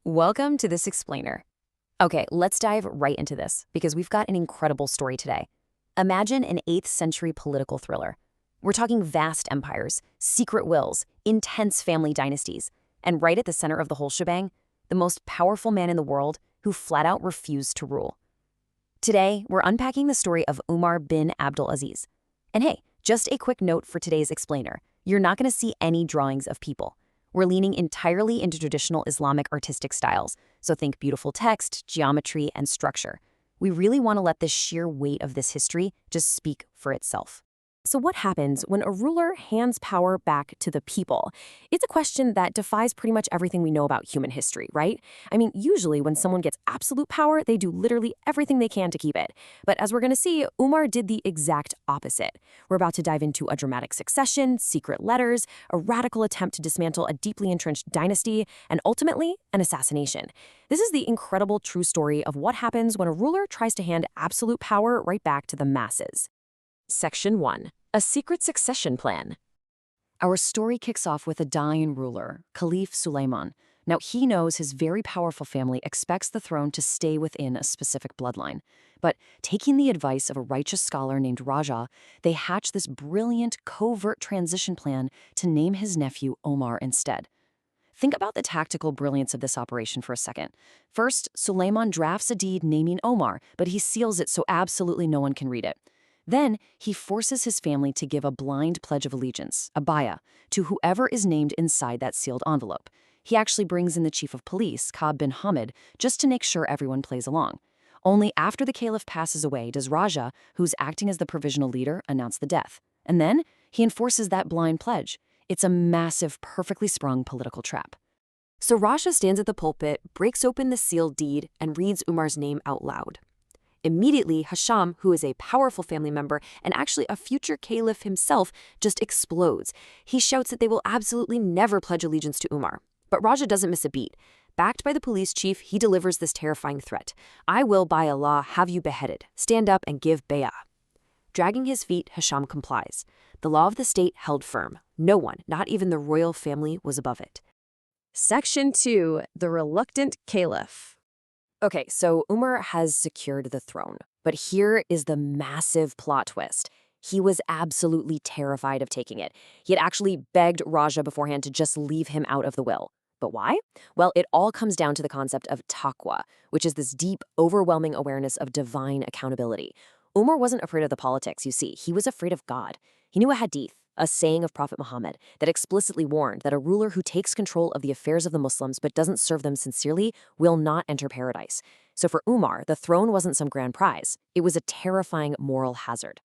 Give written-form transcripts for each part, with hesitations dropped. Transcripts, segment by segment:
Welcome to this explainer. Okay, let's dive right into this because we've got an incredible story today. Imagine an 8th century political thriller. We're talking vast empires, secret wills, intense family dynasties, and right at the center of the whole shebang, the most powerful man in the world who flat out refused to rule. Today, we're unpacking the story of Umar bin Abdul-Aziz. And hey, just a quick note for today's explainer. You're not going to see any drawings of people. We're leaning entirely into traditional Islamic artistic styles, so think beautiful text, geometry, and structure. We really want to let the sheer weight of this history just speak for itself. So what happens when a ruler hands power back to the people? It's a question that defies pretty much everything we know about human history, right? I mean, usually when someone gets absolute power, they do literally everything they can to keep it. But as we're going to see, Umar did the exact opposite. We're about to dive into a dramatic succession, secret letters, a radical attempt to dismantle a deeply entrenched dynasty, and ultimately, an assassination. This is the incredible true story of what happens when a ruler tries to hand absolute power right back to the masses. Section 1. A secret succession plan. Our story kicks off with a dying ruler, Caliph Sulayman. Now, he knows his very powerful family expects the throne to stay within a specific bloodline. But taking the advice of a righteous scholar named Raja, they hatch this brilliant, covert transition plan to name his nephew Omar instead. Think about the tactical brilliance of this operation for a second. First, Sulayman drafts a deed naming Omar, but he seals it so absolutely no one can read it. Then, he forces his family to give a blind pledge of allegiance, a bay'ah, to whoever is named inside that sealed envelope. He actually brings in the chief of police, Ka'b bin Hamid, just to make sure everyone plays along. Only after the caliph passes away does Raja, who's acting as the provisional leader, announce the death. And then, he enforces that blind pledge. It's a massive, perfectly sprung political trap. So Raja stands at the pulpit, breaks open the sealed deed, and reads Umar's name out loud. Immediately, Hisham, who is a powerful family member and actually a future caliph himself, just explodes. He shouts that they will absolutely never pledge allegiance to Umar. But Raja doesn't miss a beat. Backed by the police chief, he delivers this terrifying threat. "I will, by Allah, have you beheaded. Stand up and give bay'ah." Dragging his feet, Hisham complies. The law of the state held firm. No one, not even the royal family, was above it. Section 2. The Reluctant Caliph. Okay, so Umar has secured the throne, but here is the massive plot twist. He was absolutely terrified of taking it. He had actually begged Raja beforehand to just leave him out of the will. But why? Well, it all comes down to the concept of taqwa, which is this deep, overwhelming awareness of divine accountability. Umar wasn't afraid of the politics, you see. He was afraid of God. He knew a hadith, a saying of Prophet Muhammad, that explicitly warned that a ruler who takes control of the affairs of the Muslims but doesn't serve them sincerely will not enter paradise. So for Umar, the throne wasn't some grand prize. It was a terrifying moral hazard.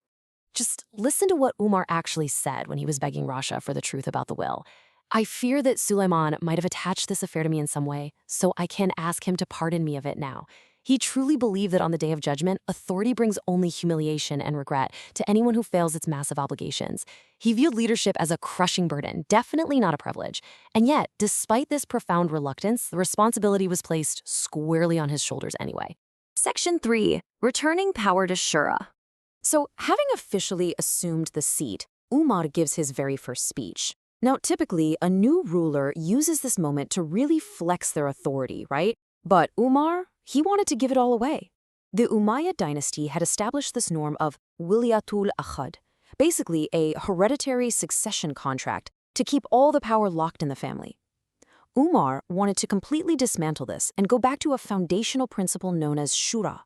Just listen to what Umar actually said when he was begging Raja for the truth about the will. "I fear that Sulayman might have attached this affair to me in some way, so I can ask him to pardon me of it now." He truly believed that on the day of judgment, authority brings only humiliation and regret to anyone who fails its massive obligations. He viewed leadership as a crushing burden, definitely not a privilege. And yet, despite this profound reluctance, the responsibility was placed squarely on his shoulders anyway. Section 3. Returning power to Shura. So, having officially assumed the seat, Umar gives his very first speech. Now, typically, a new ruler uses this moment to really flex their authority, right? But Umar, he wanted to give it all away. The Umayyad dynasty had established this norm of wilayatul akhad, basically a hereditary succession contract to keep all the power locked in the family. Umar wanted to completely dismantle this and go back to a foundational principle known as Shura.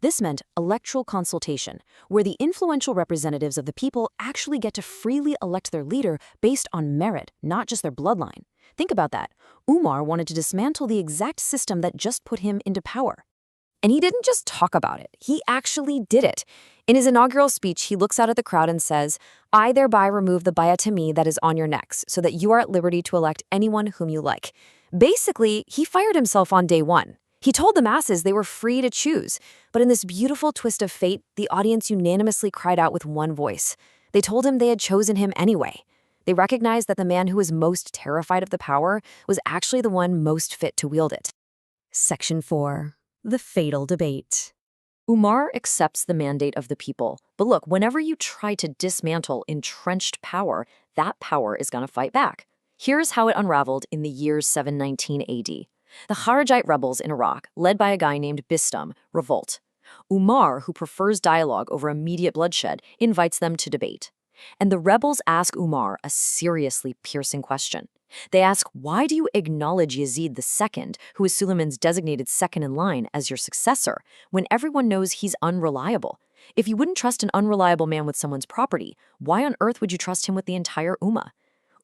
This meant electoral consultation, where the influential representatives of the people actually get to freely elect their leader based on merit, not just their bloodline. Think about that. Umar wanted to dismantle the exact system that just put him into power. And he didn't just talk about it, he actually did it. In his inaugural speech, he looks out at the crowd and says, "I thereby remove the bay'ah to me that is on your necks, so that you are at liberty to elect anyone whom you like." Basically, he fired himself on day one. He told the masses they were free to choose. But in this beautiful twist of fate, the audience unanimously cried out with one voice. They told him they had chosen him anyway. They recognized that the man who was most terrified of the power was actually the one most fit to wield it. Section 4. The fatal debate. Umar accepts the mandate of the people. But look, whenever you try to dismantle entrenched power, that power is going to fight back. Here's how it unraveled in the year 719 AD. The Kharijite rebels in Iraq, led by a guy named Bistam, revolt. Umar, who prefers dialogue over immediate bloodshed, invites them to debate. And the rebels ask Umar a seriously piercing question. They ask, why do you acknowledge Yazid II, who is Sulayman's designated second in line, as your successor, when everyone knows he's unreliable? If you wouldn't trust an unreliable man with someone's property, why on earth would you trust him with the entire Ummah?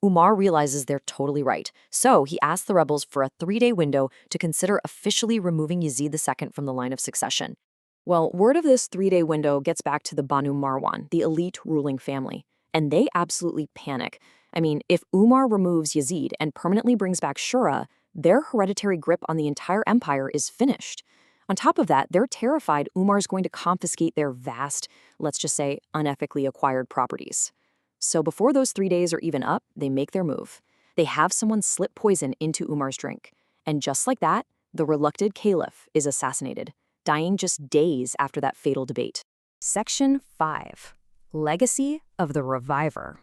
Umar realizes they're totally right, so he asks the rebels for a 3-day window to consider officially removing Yazid II from the line of succession. Well, word of this 3-day window gets back to the Banu Marwan, the elite ruling family, and they absolutely panic. I mean, if Umar removes Yazid and permanently brings back Shura, their hereditary grip on the entire empire is finished. On top of that, they're terrified Umar's going to confiscate their vast, let's just say, unethically acquired properties. So before those 3 days are even up, they make their move. They have someone slip poison into Umar's drink. And just like that, the reluctant caliph is assassinated, dying just days after that fatal debate. Section 5. Legacy of the Reviver.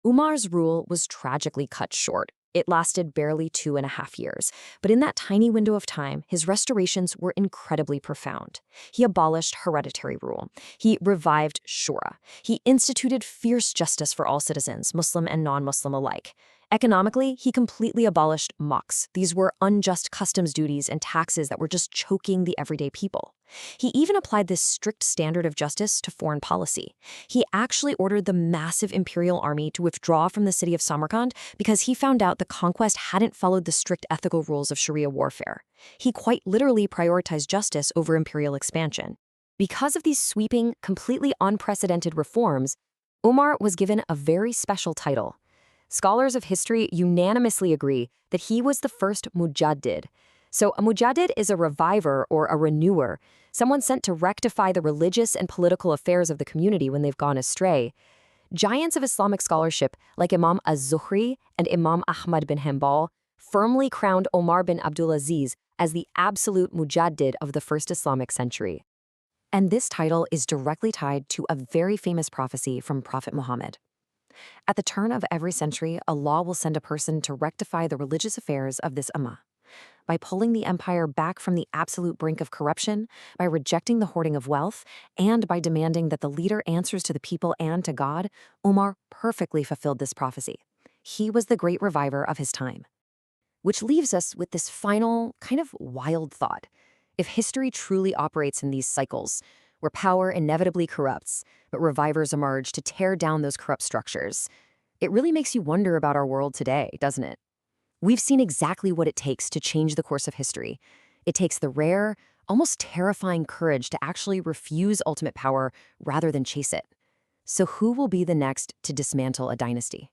Umar's rule was tragically cut short. It lasted barely 2.5 years, but in that tiny window of time, his restorations were incredibly profound. He abolished hereditary rule. He revived Shura. He instituted fierce justice for all citizens, Muslim and non-Muslim alike. Economically, he completely abolished maks. These were unjust customs duties and taxes that were just choking the everyday people. He even applied this strict standard of justice to foreign policy. He actually ordered the massive imperial army to withdraw from the city of Samarkand because he found out the conquest hadn't followed the strict ethical rules of Sharia warfare. He quite literally prioritized justice over imperial expansion. Because of these sweeping, completely unprecedented reforms, Umar was given a very special title. Scholars of history unanimously agree that he was the first mujaddid. So a mujaddid is a reviver or a renewer, someone sent to rectify the religious and political affairs of the community when they've gone astray. Giants of Islamic scholarship like Imam az-Zuhri and Imam Ahmad bin Hanbal firmly crowned Umar bin Abdul-Aziz as the absolute mujaddid of the first Islamic century. And this title is directly tied to a very famous prophecy from Prophet Muhammad. At the turn of every century, Allah will send a person to rectify the religious affairs of this ummah. By pulling the empire back from the absolute brink of corruption, by rejecting the hoarding of wealth, and by demanding that the leader answers to the people and to God, Umar perfectly fulfilled this prophecy. He was the great reviver of his time. Which leaves us with this final, kind of wild thought. If history truly operates in these cycles, where power inevitably corrupts, but revivers emerge to tear down those corrupt structures, it really makes you wonder about our world today, doesn't it? We've seen exactly what it takes to change the course of history. It takes the rare, almost terrifying courage to actually refuse ultimate power rather than chase it. So who will be the next to dismantle a dynasty?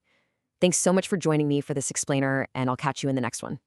Thanks so much for joining me for this explainer, and I'll catch you in the next one.